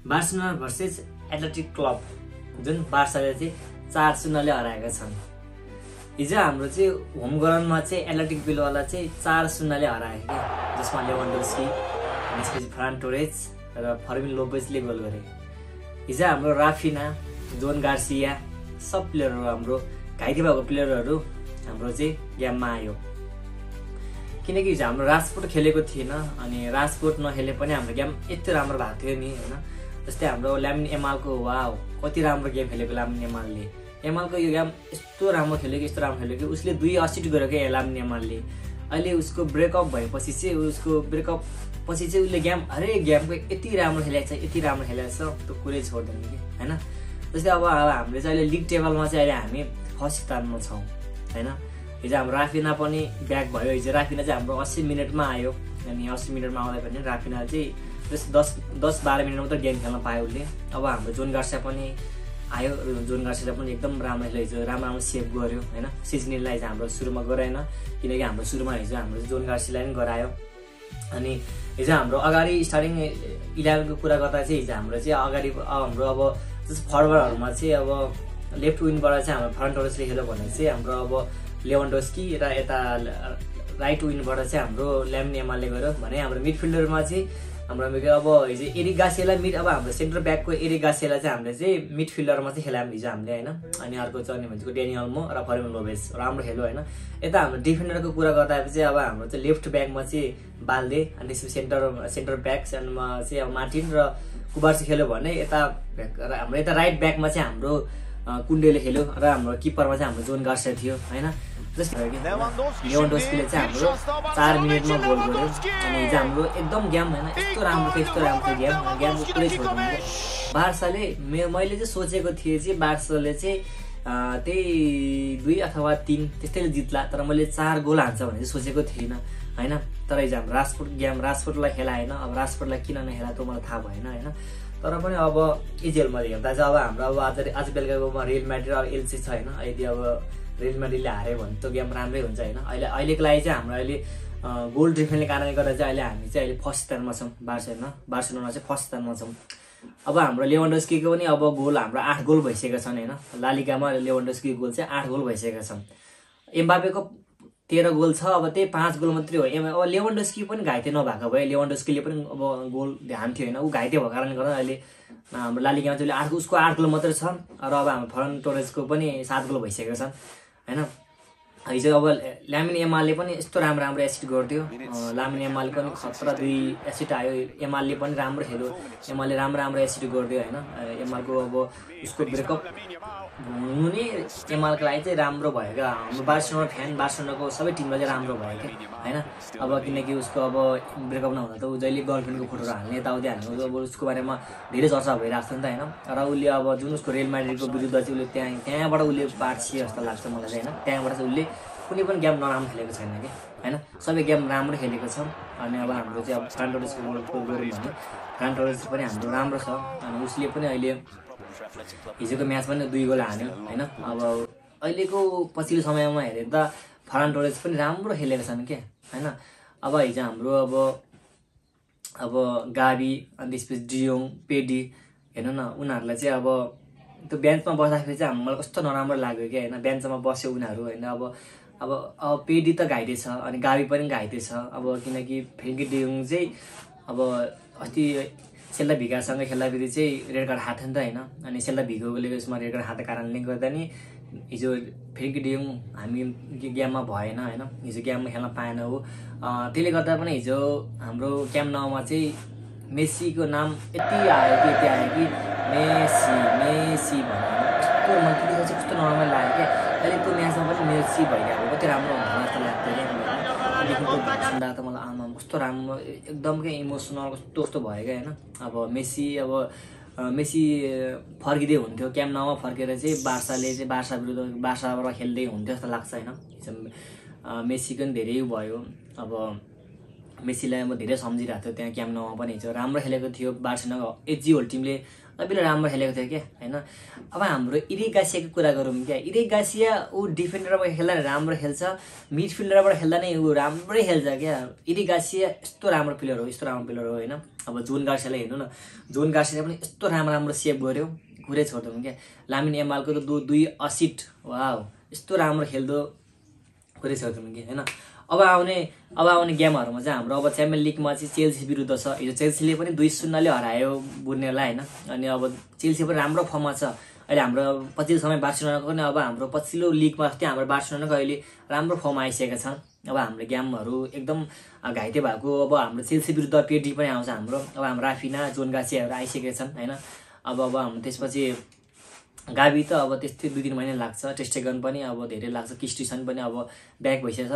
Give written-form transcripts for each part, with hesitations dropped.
Barcelona versus athletic club जुन बार्साले चाहिँ 4-0 ले हराएका छन्। हिजो हाम्रो चाहिँ होम ग्राउन्डमा चाहिँ एथलेटिक बिलबाललाई चाहिँ 4-0 ले हराए के, जसमा लेवान्डोस्की, त्यसपछि फ्रान टोरेस र फर्मिन लोपेजले गोल गरे। हिजो हाम्रो राफिना, जोन गार्सिया सब प्लेयरहरू, हाम्रो घाइते भएको प्लेयरहरू हाम्रो चाहिँ गेममा आयो। किनकि हिजो हाम्रो राजकोट खेलेको थिएन, अनि राजकोट नखेले पनि हाम्रो गेम यति राम्रो भएको थियो नि होइन। जस्तै हाम्रो ल्यामिन यामालको वाउ कति राम्रो गेम खेलेको ल्यामिन यामालले। यामालको यो गेम यस्तो राम्रो खेल्यो कि उसले 2 असिस्ट गर्यो क्या ल्यामिन यामालले। अहिले उसको ब्रेकअप भएपछि चाहिँ उसले हरेक गेमको यति राम्रो खेलेको छ त्यो कुरै छोड्दैन कि होइन। जस्तै अब हामीले चाहिँ अहिले लिग टेबलमा चाहिँ अहिले हामी फर्स्ट स्थानमा छौँ होइन। हिजो हाम्रो राफिना पनि ब्याक भयो। हिजो राफिना चाहिँ हाम्रो 80 मिनटमा आयो, अनि 80 मिनटमा आउँदा पनि राफिना चाहिँ 10-12 मिनट मात्र गेम खेल्न पायो उसले। अब हाम्रो जोन गार्सिया पनि आयो, जोन गार्सियाले पनि एकदम राम्रो खेल्यो हिजो, राम्रो सेभ गर्यो होइन। सिजनीलाई चाहिँ हाम्रो सुरुमा गराएन, किनकि हाम्रो सुरुमा हिजो हाम्रो जोन गार्सियालाई पनि गरायो। अनि हिजो हाम्रो अगाडि स्टार्टिङ 11को कुरा गर्दा चाहिँ हिजो हाम्रो चाहिँ अगाडि हाम्रो अब जस्तो फरवर्डहरूमा चाहिँ अब लेफ्ट विङबाट चाहिँ हाम्रो फ्रन्ट टोरेसले खेल्यो भने चाहिँ हाम्रो अब लेवान्डोस्की र यता राइट विङबाट चाहिँ हाम्रो ल्यामिन यामालले गयो भने हाम्रो मिडफिल्डरमा चाहिँ हाम्रो अब हिजो एरिक गार्सियालाई अब हाम्रो सेन्टर ब्याकको एरिक गार्सियालाई चाहिँ हामीले चाहिँ मिडफिल्डरमा चाहिँ खेलायौँ हिजो हामीले होइन। अनि अर्को चाहिँ भनेको डेनी अल्मो र फर्मिन लोपेज राम्रो खेल्यो होइन। यता हाम्रो डिफेन्डरको कुरा गर्दा चाहिँ अब हाम्रो चाहिँ लेफ्ट ब्याकमा चाहिँ बाल्दे, अनि त्यसपछि सेन्टर ब्याकमा चाहिँ अब मार्टिन र कुबार्सी खेल्यो भने यता हाम्रो यता राइट ब्याकमा चाहिँ हाम्रो कुण्डेले खेल्यो र हाम्रो किपरमा चाहिँ हाम्रो जोन गार्सिया थियो होइन। जस्तै लेवान्डोस्कीले चाहिँ हाम्रो 4 मिनटमा गोल गर्यो। अनि हिजो हाम्रो एकदम गेम होइन यस्तो राम्रो थियो गेमको पुरै छोड्दैन। बार्साले मैले चाहिँ सोचेको थिएँ चाहिँ बार्साले चाहिँ त्यही 2 अथवा 3 त्यस्तैले जित्ला, तर मैले 4 गोल हान्छ भनेर सोचेको थिइनँ होइन। तर हिजो हाम्रो राजकोटलाई खेलाएन। अब राजकोटलाई किन नखेला त्यो मलाई थाहा भएन होइन। तर पनि अब इजिएलमा हेर्दा चाहिँ अब हाम्रो आज बेलुकाकोमा रियल म्याड्रिड र एलसी छ होइन। यदि अब रियल म्याड्रिडले हार्यो भने त्यो गेम राम्रै हुन्छ होइन। अहिलेको लागि चाहिँ हाम्रो अहिले गोल डिफरेन्सले कारणले गर्दा चाहिँ अहिले हामी चाहिँ अहिले फर्स्ट स्थानमा छौँ। बार्सिलोना चाहिँ फर्स्ट स्थानमा छौँ। अब हाम्रो लेवान्डोस्कीको पनि अब गोल हाम्रो 8 गोल भइसकेका छन् होइन। लालिगामा लेवान्डोस्कीको गोल चाहिँ 8 गोल भइसकेका छन्। एम्बापेको 13 गोल छ, अब त्यही 5 गोल मात्रै हो। अब लेवान्डोस्की पनि घाइते नभएको भए लेवान्डोस्कीले पनि अब गोल हान्थ्यो होइन। ऊ घाइते भएको कारणले गर्दा अहिले हाम्रो लालिगामा चाहिँ उसको 8 गोल मात्रै छ, र अब हाम्रो फर्न टोरेसको पनि 7 गोल भइसकेका छन् होइन। हिजो अब ल्यामिन यामालले पनि यस्तो राम्रो एसिस्ट गर्थ्यो। ल्यामिन यामालले पनि खतरा 2 एसिस्ट आयो। यामालले पनि राम्रो खेल्यो, यामालले राम्रो एसिस्ट गर्थ्यो होइन। यामालको अब उसको ब्रेकअप हुनु नै यामालको लागि चाहिँ राम्रो भयो क्या। हाम्रो बार्सिलोनाको सबै टिमलाई चाहिँ राम्रो भयो क्या होइन। अब किनकि उसको अब ब्रेकअप नहुँदा त ऊ जहिले गर्लफ्रेन्डको फोटोहरू हाल्ने यताउति हाल्ने, अब उसको बारेमा धेरै चर्चा भइरहेको छ नि त होइन। र उसले अब जुन उसको रियल म्याड्रिडको विरुद्ध चाहिँ उसले त्यहाँबाट उसले पार्टिए जस्तो लाग्छ मलाई चाहिँ होइन। त्यहाँबाट चाहिँ उसले कुनै पनि गेम नराम्रो खेलेको छैन कि होइन। सबै गेम राम्रो खेलेको छ। अनि अब हाम्रो चाहिँ अब फ्रान टोरेसको गोल गऱ्यौँ भने फ्रान टोरेस पनि हाम्रो राम्रो छ। अनि उसले पनि अहिले हिजोको म्याच पनि 2 गोल हान्यो होइन। अब अहिलेको पछिल्लो समयमा हेरेर त फ्रान टोरेस पनि राम्रो खेलेका छन् क्या होइन। अब हिजो हाम्रो अब गाबी, अनि त्यसपछि डियोङ, पेडी हेर्नु न, उनीहरूलाई चाहिँ अब त्यो बेन्चमा बस्दाखेरि चाहिँ मलाई कस्तो नराम्रो लाग्यो क्या होइन। बेन्चमा बस्यो उनीहरू होइन। अब पेडी त घाइते छ, अनि गाबी पनि घाइते छ। अब किनकि फ्रेन्की डियोङ चाहिँ अब अस्ति सेल्ता भिगासँग खेल्दाखेरि चाहिँ रेड कार्ड हाथ्यो नि त होइन। अनि सेल्ता भिगोले यसमा रेड कार्ड हातेको कारणले गर्दा नि हिजो फ्रेन्की डियोङ हामी गेममा भएन होइन। हिजो गेममा खेल्न पाएन हो। त्यसले गर्दा पनि हिजो हाम्रो क्याम्प नाउमा चाहिँ मेसीको नाम यति आयो कि मेसी भनेर कस्तो मलाई त्यतिखेर चाहिँ कस्तो नराम्रो लाग्यो क्या। अहिले त्यो म्याचमा पनि मेसी भइरहेको कति राम्रो हुन्छ जस्तो लाग्थ्यो क्या। देखि त्यो सुन्दा त मलाई आमा कस्तो राम्रो एकदमै इमोसनल कस्तो भयो क्या होइन। अब मेसी फर्किँदै हुन्थ्यो क्याम्प नाउमा, फर्केर चाहिँ बार्साले चाहिँ बार्साबाट खेल्दै हुन्थ्यो जस्तो लाग्छ होइन। मेसीको पनि धेरै भयो। अब मेसीलाई म धेरै सम्झिरहेको थियो त्यहाँ क्याम्प नाउमा पनि। हिजो राम्रो खेलेको थियो बार्सिलोनाको एजी होल टिमले, सबैले राम्रो खेलेको थियो क्या होइन। अब हाम्रो इरिक गार्सियाको कुरा गरौँ क्या। इरिक गार्सिया ऊ डिफेन्डरबाट खेल्दा राम्रो खेल्छ, मिडफिल्डरबाट खेल्दा नै ऊ राम्रै खेल्छ क्या। इरिक गार्सिया यस्तो राम्रो प्लेयर हो होइन। अब जोन गार्सियालाई हेर्नु न, जोन गार्सियाले पनि यस्तो राम्रो सेभ गर्यो, कुरै छोड्दैन क्या। लामिन यामालको त 2 असिस्ट, वाउ यस्तो राम्रो खेल्दो, कुरै छोड्दैन कि हैन। अब आउने गेमहरुमा चाहिँ हाम्रो अब च्याम्पियन लिगमा चाहिँ चेल्सी विरुद्ध छ। हिजो चेल्सीले पनि 2-0 ले हरायो बुर्नेलाई हैन। अनि अब चेल्सी पनि राम्रो फर्ममा छ अहिले। हाम्रो पछिल्लो समय बार्सिलोनाको पनि अब हाम्रो पछिल्लो लिगमा जस्तै हाम्रो बार्सिलोनाको अहिले राम्रो फर्म आइसकेका छन्। अब हाम्रो गेमहरु एकदम घाइते भएको, अब हाम्रो चेल्सी विरुद्ध पेडी पनि आउँछ हाम्रो। अब हाम्रो राफिना, जोन गार्सियाहरु आइसकेका छन् हैन। अब हाम्रो त्यसपछि गाबी त अब त्यस्तै 2-3 महिना लाग्छ। टेस्टेगन पनि अब धेरै लाग्छ। क्रिस्टिसन पनि अब ब्याक भइसकेछ।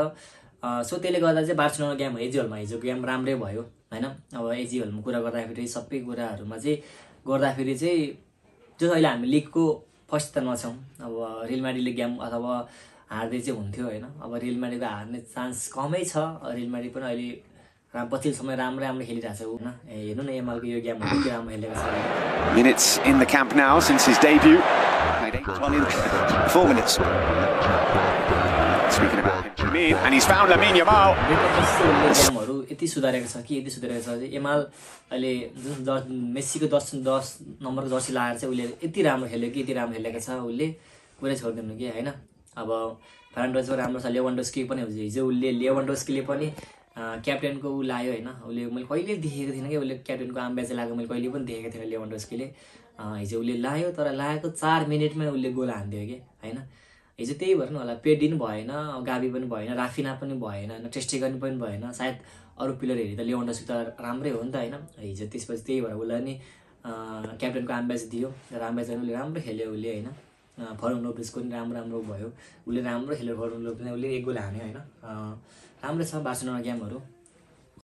सो त्यसले गर्दा चाहिँ बार्सिलोना गेम एजिएलमा हिजो गेम राम्रै भयो हैन। अब एजिएलमा कुरा गर्दाखेरि सबै कुराहरुमा चाहिँ गर्दाखेरि चाहिँ जो अहिले हामी लिगको फर्स्ट स्थानमा छौं। अब रियल म्याड्रिडले गेम अथवा हार्दै चाहिँ हुन्थ्यो हैन। अब रियल म्याड्रिडको हार्ने चान्स कमै छ। रियल म्याड्रिड पनि अहिले पछिल्लो समय राम्रो खेलिरहेछ हैन। हेर्नु न यामालको यो गेम कति राम्रो खेलेको छ। Minutes in the camp now since his debut. Played 8 in 4 minutes. Speaking about him, and he's found Lamine Yamal. गेमहरु यति सुधारेको छ कि यामाल अहिले जुन मेस्सीको 10 नम्बरको जर्सी लगाएर चाहिँ उले यति राम्रो खेल्यो कि खेलेको छ। उले कुरै छोड्दैन कि हैन। अब फर्नान्डेज राम्रो छ। लेवान्डोस्की पनि हिजो लेवान्डोस्कीले पनि क्याप्टेनको उ लायो हैन। उले मैले कहिले देखेको थिएन कि उले क्याप्टेनको आम्ब्याज लागेको मैले कहिले पनि देखेको थिएन लेवान्डोस्कीले। हिजो उले लायो, तर लागेको 4 मिनेटमै उले गोल हान्दियो के हैन। हिजो त्यही भएर नि होला, पेडिन भएन, गाबी पनि भएन, राफिना पनि भएन, टेस्टेगन पनि भएन। सायद अरु प्लेयर हेरि त लेवान्डोस्की त राम्रै हो नि त हैन। हिजो त्यसपछि त्यही भएर उलाई नि क्याप्टेनको आम्ब्याज दियो। र आम्ब्याज उले राम्रो खेल्यो उले हैन। फर्न लोपेसको पनि राम्रो भयो। उले राम्रो खेल्यो फर्न लोपेसले, उले 1 गोल हान्यो हैन। राम्रो छ बार्सिलोना गेमहरु।